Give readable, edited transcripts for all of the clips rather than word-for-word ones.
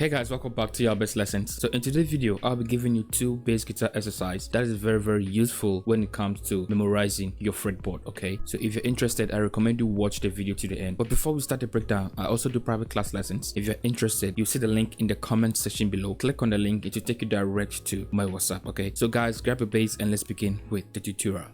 Hey guys, welcome back to your best lessons. So in today's video, I'll be giving you two bass guitar exercises that is very useful when it comes to memorizing your fretboard. Okay, so if you're interested, I recommend you watch the video to the end. But before we start the breakdown, I also do private class lessons. If you're interested, you'll see the link in the comment section below. Click on the link, it will take you direct to my WhatsApp. Okay, so guys, grab a bass and let's begin with the tutorial.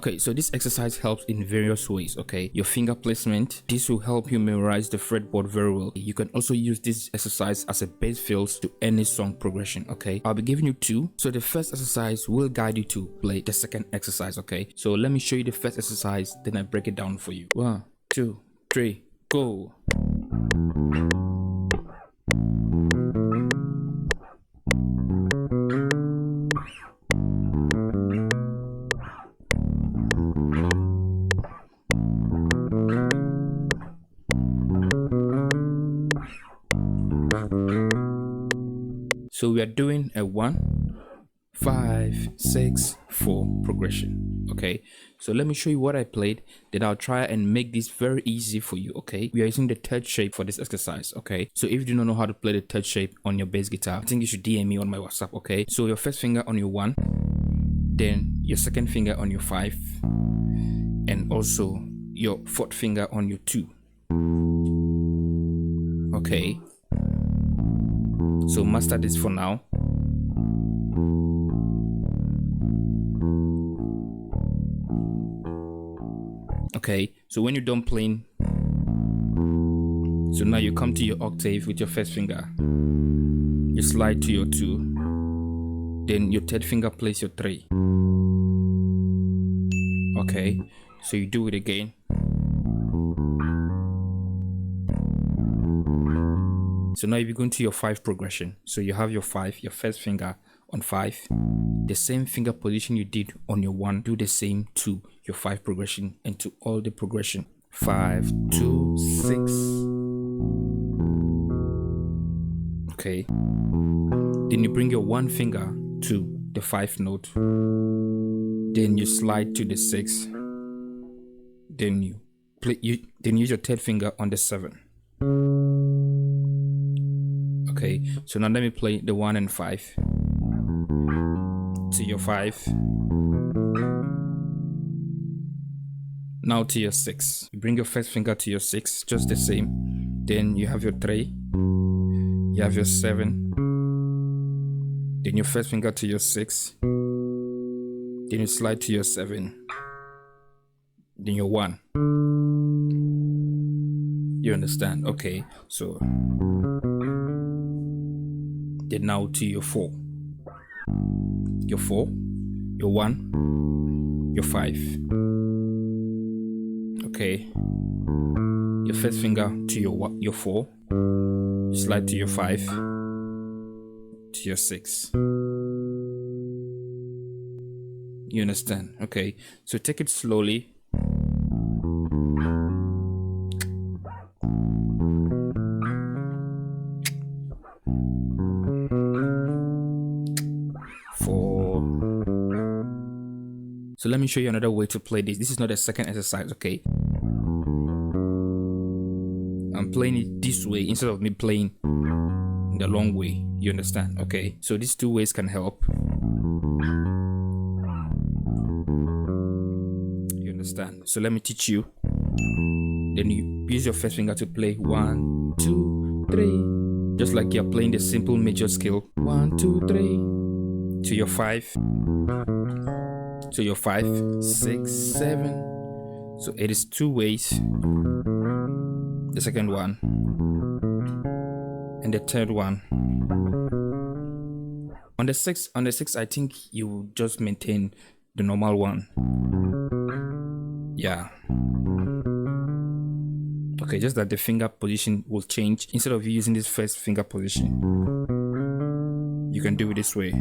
Okay, so this exercise helps in various ways. Okay, your finger placement, this will help you memorize the fretboard very well. You can also use this exercise as a bass fills to any song progression. Okay, I'll be giving you two. So the first exercise will guide you to play the second exercise. Okay, so let me show you the first exercise, then I break it down for you. 1, 2, 3, go. So we are doing a 1, 5, 6, 4 progression. Okay, so let me show you what I played, then I'll try and make this very easy for you. Okay, we are using the third shape for this exercise. Okay, so if you do not know how to play the third shape on your bass guitar, I think you should DM me on my WhatsApp. Okay, so your first finger on your 1, then your second finger on your 5, and also your fourth finger on your 2. Okay, so master this for now. Okay, so when you're done playing, so now you come to your octave with your first finger, you slide to your 2, then your third finger plays your 3. Okay, so you do it again. So now you're going to your 5 progression. So you have your 5, your first finger on 5, the same finger position you did on your 1, do the same to your 5 progression and to all the progression. 5, 2, 6. Okay. Then you bring your 1 finger to the 5 note. Then you slide to the 6. Then you play. Then use your third finger on the 7. Okay, so now let me play the 1 and 5 to your 5, now to your 6. You bring your first finger to your 6, just the same. Then you have your 3, you have your 7, then your first finger to your 6, then you slide to your 7, then your 1. You understand? Okay, so then now to your 4, your 4, your 1, your 5. Okay, your first finger to your 4, you slide to your 5, to your 6. You understand? Okay, so take it slowly. So let me show you another way to play this. This is not a second exercise, okay? I'm playing it this way instead of me playing the long way. You understand? Okay, so these two ways can help. You understand? So let me teach you. Then you use your first finger to play 1, 2, 3, just like you're playing the simple major scale. 1, 2, 3 to your 5. To your 5, 6, 7. So it is 2 ways. The second one and the third one. On the 6, I think you will just maintain the normal one. Yeah. Okay, just that the finger position will change. Instead of using this first finger position, you can do it this way.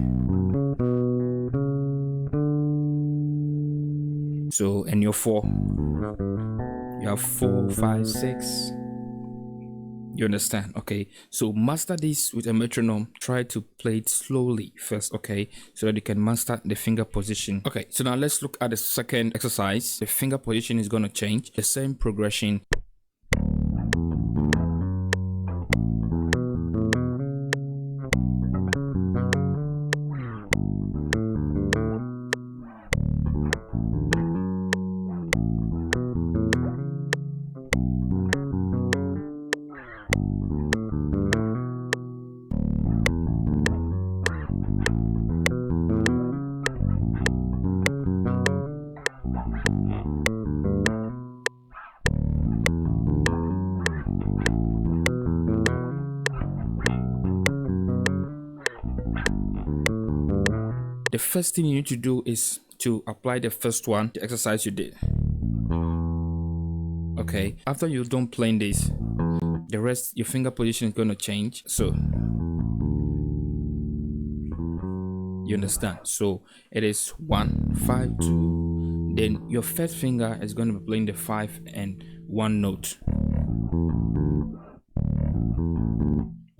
So, and your 4, you have 4, 5, 6. You understand? Okay, so master this with a metronome. Try to play it slowly first, okay, so that you can master the finger position. Okay, so now let's look at the second exercise. The finger position is going to change, the same progression. The first thing you need to do is to apply the first one, the exercise you did. Okay, after you're done playing this, the rest, your finger position is going to change. So you understand? So it is 1, 5, 2. Then your first finger is going to be playing the 5 and 1 note.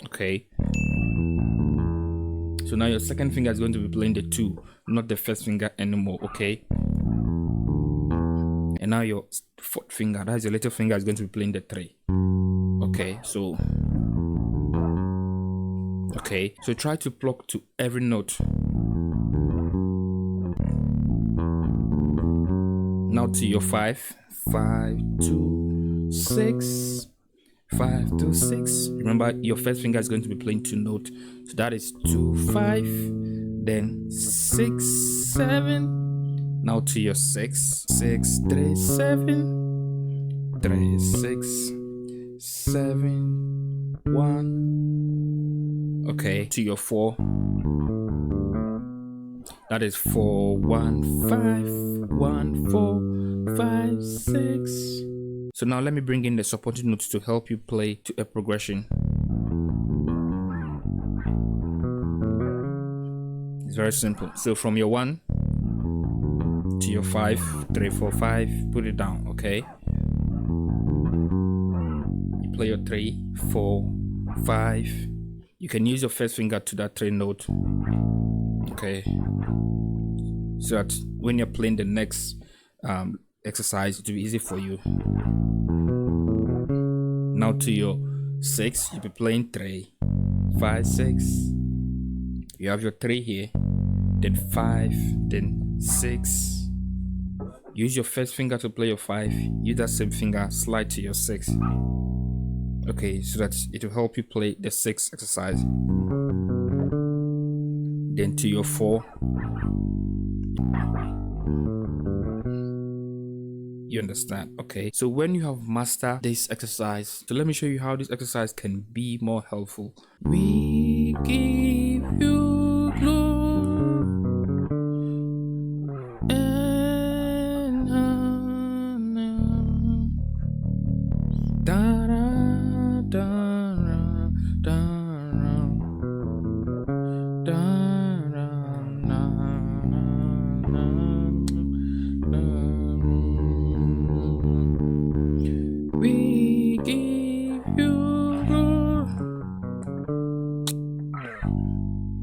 Okay. So now your second finger is going to be playing the 2, not the first finger anymore. Okay. And now your fourth finger, that is your little finger, is going to be playing the 3. Okay. So try to pluck to every note. Now to your 5, 5, 2, 6, 5 to 6. Remember, your first finger is going to be playing 2 notes, so that is 2, 5, then 6, 7. Now to your 6, 6, 3, 7, 3, 6, 7, 1. Okay, to your 4. That is 4, 1, 5, 1, 4, 5, 6. So now let me bring in the supporting notes to help you play to a progression. It's very simple. So from your 1 to your 5, 3, 4, 5, put it down, okay? You play your 3, 4, 5. You can use your first finger to that 3 note, okay? So that when you're playing the next exercise, it will be easy for you. Now to your 6, you'll be playing 3, 5, 6. You have your 3 here, then 5, then 6. Use your first finger to play your 5. Use that same finger, slide to your 6. Okay, so that it will help you play the 6 exercise. Then to your 4. You understand? Okay, so when you have mastered this exercise, so let me show you how this exercise can be more helpful. We give you glory and honor. Da, da, da, da, da, we give you glory.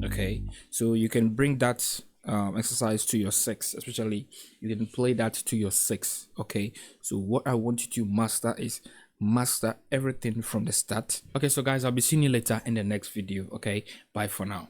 Okay, so you can bring that exercise to your 6, especially you can play that to your 6. Okay, so what I want you to master is master everything from the start. Okay, so guys, I'll be seeing you later in the next video. Okay, bye for now.